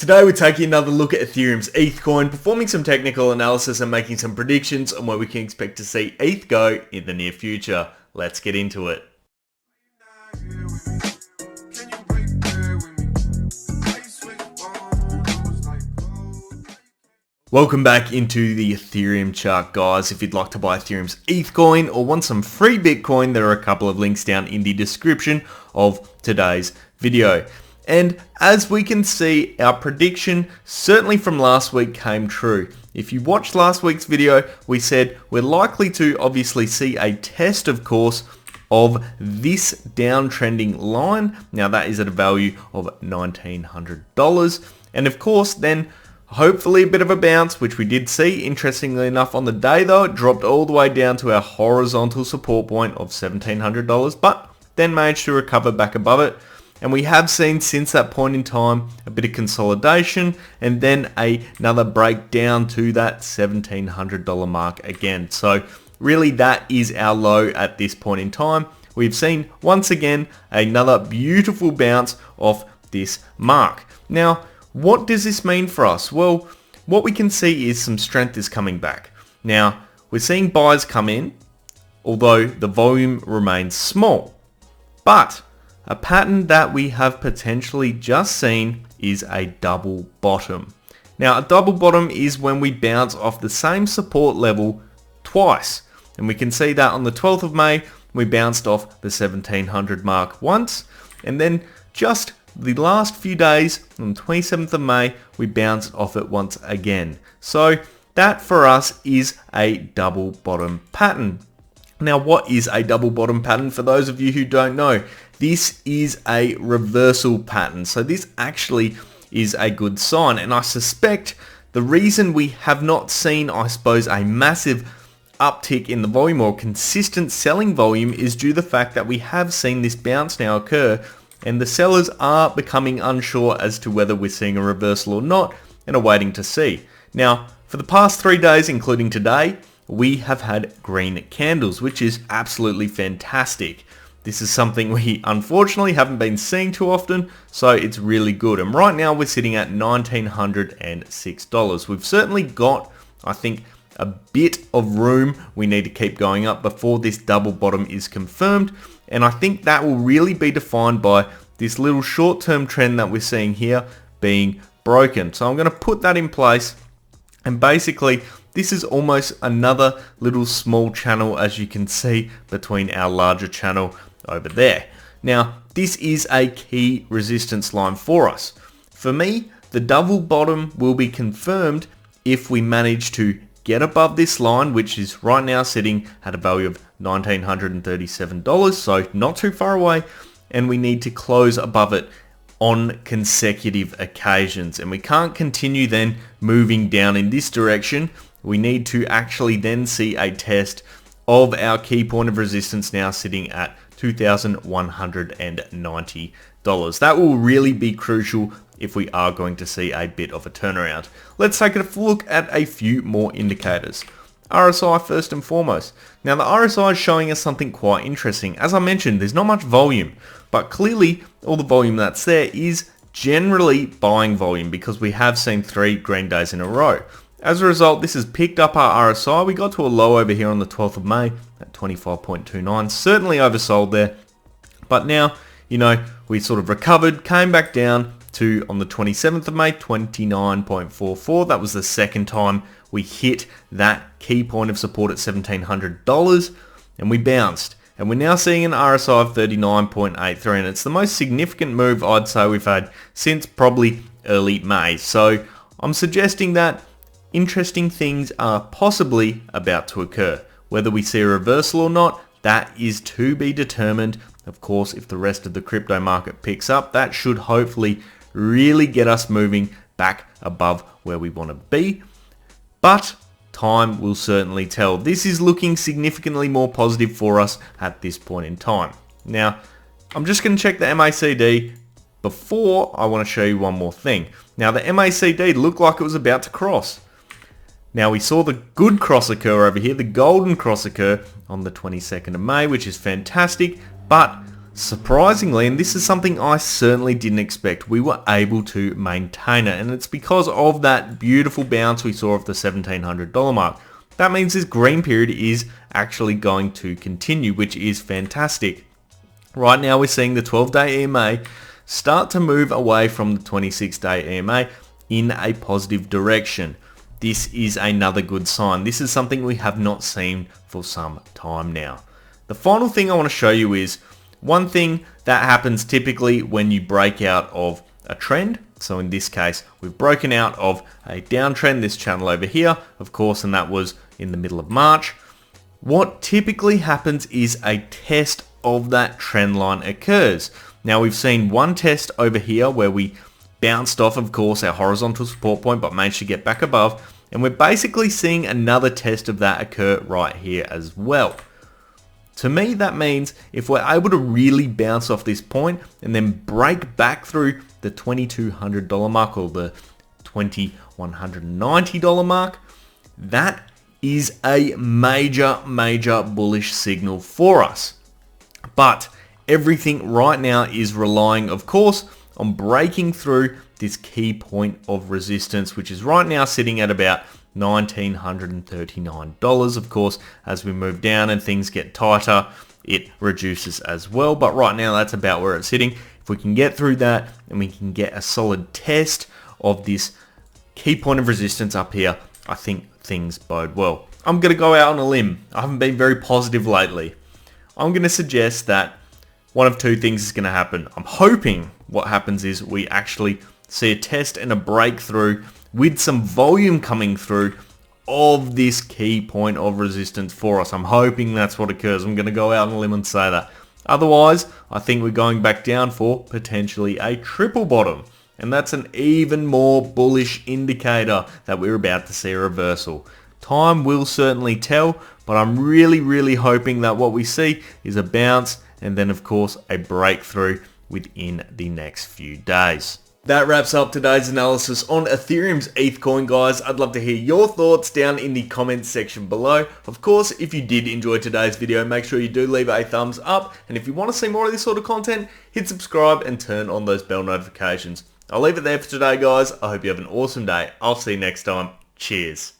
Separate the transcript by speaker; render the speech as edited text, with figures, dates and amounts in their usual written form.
Speaker 1: Today we're taking another look at Ethereum's ETH coin, performing some technical analysis and making some predictions on where we can expect to see ETH go in the near future. Let's get into it. Welcome back into the Ethereum chart, guys. If you'd like to buy Ethereum's ETH coin or want some free Bitcoin, there are a couple of links down in the description of today's video. And as we can see, our prediction certainly from last week came true. If you watched last week's video, we said we're likely to obviously see a test, of course, of this downtrending line. Now that is at a value of $1,900. And of course, then hopefully a bit of a bounce, which we did see. Interestingly enough, on the day though, it dropped all the way down to our horizontal support point of $1,700, but then managed to recover back above it. And we have seen since that point in time a bit of consolidation and then another breakdown to that $1,700 mark again. So really that is our low at this point in time. We've seen once again another beautiful bounce off this mark. Now, what does this mean for us? Well, what we can see is some strength is coming back. Now, we're seeing buys come in, although the volume remains small. But a pattern that we have potentially just seen is a double bottom. Now, a double bottom is when we bounce off the same support level twice. And we can see that on the 12th of May, we bounced off the 1700 mark once. And then just the last few days, on the 27th of May, we bounced off it once again. So that for us is a double bottom pattern. Now, what is a double bottom pattern? For those of you who don't know, this is a reversal pattern. So this actually is a good sign. And I suspect the reason we have not seen, I suppose, a massive uptick in the volume or consistent selling volume is due to the fact that we have seen this bounce now occur and the sellers are becoming unsure as to whether we're seeing a reversal or not and are waiting to see. Now, for the past 3 days, including today, we have had green candles, which is absolutely fantastic. This is something we unfortunately haven't been seeing too often, so it's really good. And right now we're sitting at $1,906. We've certainly got, I think, a bit of room we need to keep going up before this double bottom is confirmed. And I think that will really be defined by this little short-term trend that we're seeing here being broken. So I'm going to put that in place, and basically this is almost another little small channel, as you can see, between our larger channel over there. Now, this is a key resistance line for us. For me, the double bottom will be confirmed if we manage to get above this line, which is right now sitting at a value of $1,937, so not too far away, and we need to close above it on consecutive occasions. And we can't continue then moving down in this direction. We need to actually then see a test of our key point of resistance now sitting at $2,190. That will really be crucial if we are going to see a bit of a turnaround. Let's take a look at a few more indicators. RSI first and foremost. Now the RSI is showing us something quite interesting. As I mentioned, there's not much volume, but clearly all the volume that's there is generally buying volume because we have seen 3 green days in a row. As a result, this has picked up our RSI. We got to a low over here on the 12th of May at 25.29. Certainly oversold there. But now, we sort of recovered, came back down to, on the 27th of May, 29.44. That was the second time we hit that key point of support at $1,700 and we bounced. And we're now seeing an RSI of 39.83, and it's the most significant move I'd say we've had since probably early May. So I'm suggesting that interesting things are possibly about to occur. Whether we see a reversal or not, that is to be determined. Of course, if the rest of the crypto market picks up, that should hopefully really get us moving back above where we want to be. But time will certainly tell. This is looking significantly more positive for us at this point in time. Now, I'm just going to check the MACD before I want to show you one more thing. Now, the MACD looked like it was about to cross. Now, we saw the good cross occur over here, the golden cross occur on the 22nd of May, which is fantastic, but surprisingly, and this is something I certainly didn't expect, we were able to maintain it, and it's because of that beautiful bounce we saw of the $1,700 mark. That means this green period is actually going to continue, which is fantastic. Right now we're seeing the 12-day EMA start to move away from the 26-day EMA in a positive direction. This is another good sign. This is something we have not seen for some time now. The final thing I want to show you is one thing that happens typically when you break out of a trend. So in this case, we've broken out of a downtrend, this channel over here, of course, and that was in the middle of March. What typically happens is a test of that trend line occurs. Now we've seen one test over here where we bounced off, of course, our horizontal support point, but managed to get back above. And we're basically seeing another test of that occur right here as well. To me, that means if we're able to really bounce off this point and then break back through the $2,200 mark or the $2,190 mark, that is a major bullish signal for us. But everything right now is relying, of course, on breaking through this key point of resistance, which is right now sitting at about $1,939. Of course, as we move down and things get tighter, it reduces as well. But right now, that's about where it's sitting. If we can get through that and we can get a solid test of this key point of resistance up here, I think things bode well. I'm going to go out on a limb. I haven't been very positive lately. I'm going to suggest that one of two things is going to happen. I'm hoping what happens is we actually see a test and a breakthrough with some volume coming through of this key point of resistance for us. I'm hoping that's what occurs. I'm going to go out on a limb and say that. Otherwise, I think we're going back down for potentially a triple bottom. And that's an even more bullish indicator that we're about to see a reversal. Time will certainly tell, but I'm really hoping that what we see is a bounce and then of course a breakthrough within the next few days. That wraps up today's analysis on Ethereum's ETH coin, guys. I'd love to hear your thoughts down in the comments section below. Of course, if you did enjoy today's video, make sure you do leave a thumbs up. And if you want to see more of this sort of content, hit subscribe and turn on those bell notifications. I'll leave it there for today, guys. I hope you have an awesome day. I'll see you next time. Cheers.